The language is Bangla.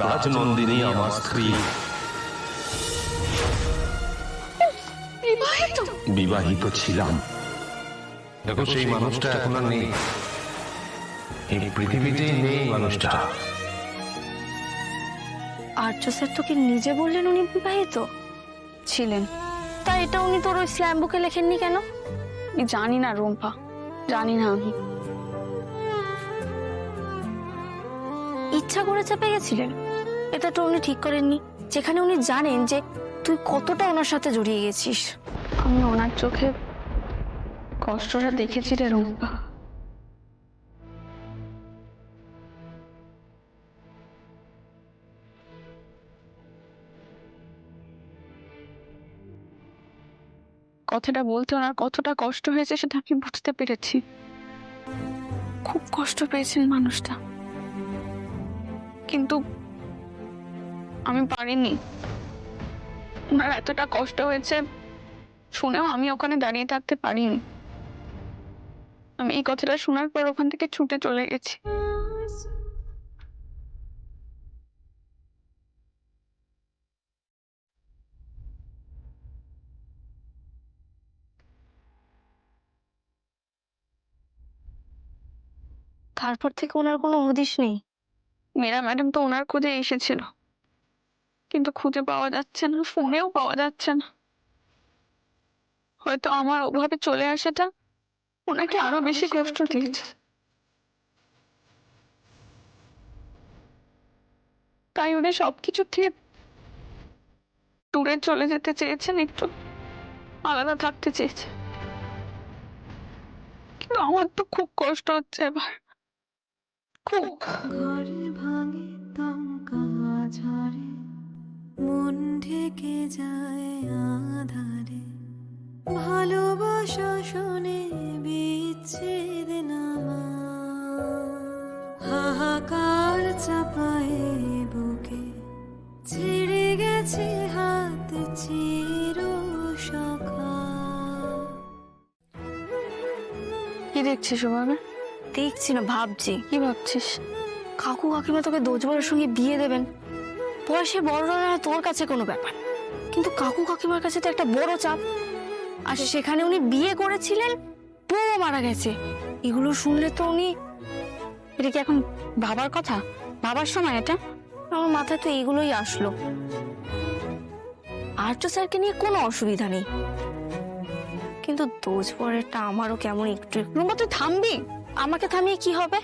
রাজনন্দিনী আমার স্ত্রী। বিবাহিত? বিবাহিত ছিলাম। দেখো সেই মানুষটা এখন আর নেই, এই পৃথিবীতেই নেই মানুষটা। আর্য স্যার তোকে নিজে বললেন উনি বিবাহিত ছিলেন, তাই এটা উনি তোর ওই স্ল্যাম বুকে লেখেননি কেন? আমি জানি না রুম্পা, জানি না। আমি ইচ্ছা করে চেপে গেছিলেন, এটা তো উনি ঠিক করেননি, যেখানে উনি জানেন যে তুই কতটা ওনার সাথে জড়িয়ে গেছিস। আমি ওনার চোখে কষ্টটা দেখেছি রে রুম্পা। কথাটা বলতে ওনার কতটা কষ্ট হয়েছে সেটা আমি বুঝতে পেরেছি। খুব কষ্ট পেয়েছেন মানুষটা, কিন্তু আমি পারিনি। ওনার এতটা কষ্ট হয়েছে শুনেও আমি ওখানে দাঁড়িয়ে থাকতে পারিনি। আমি এই কথাটা শোনার পর ওখান থেকে ছুটে চলে গেছি। তারপর থেকে ওনার কোনো হদিশ নেই। মীরা ম্যাডাম তো ওনার খোঁজে এসেছিল, কিন্তু খুঁজে পাওয়া যাচ্ছে না, ফোনেও পাওয়া যাচ্ছে না। হয়তো আমার ওভাবে চলে আসাটা ওনাকে আরো বেশি কষ্ট দিয়েছে, তাই উনি সবকিছু থেকে দূরে চলে যেতে চেয়েছেন, একটু আলাদা থাকতে চেয়েছে। কিন্তু আমার তো খুব কষ্ট হচ্ছে এবার, খুব। ঘর ভাঙে দমকা ঝড়ে, মন ঢেকে যায় আধারে, ভালোবাসা শোনে বিচ্ছেদ নামা, হাহাকার চাপায় বুকে, ছেড়ে গেছে হাত চির সখা। কি দেখছিস ওভাবে? দেখছি না, ভাবছি। কি ভাবছিস? কাকু কাকিমা তোকে দোজবরের সঙ্গে বিয়ে দেবেন, বয়সে বড় না তোর কাছে কোনো ব্যাপার, কিন্তু কাকু কাকিমার কাছে তো একটা বড় চাপ। আর সেখানে উনি বিয়ে করেছিলেন, বউ মারা গেছে। এগুলো শুনলে তো উনি, এটা কি এখন ভাবার কথা, ভাবার সময় এটা? আমার মাথায় তো এগুলোই আসলো। আর্য স্যারকে নিয়ে কোনো অসুবিধা নেই, কিন্তু দোজবরেরটা আমারও কেমন একটু। রুম্পা তুই থামবি? আমাকে থামিয়ে কি হবে?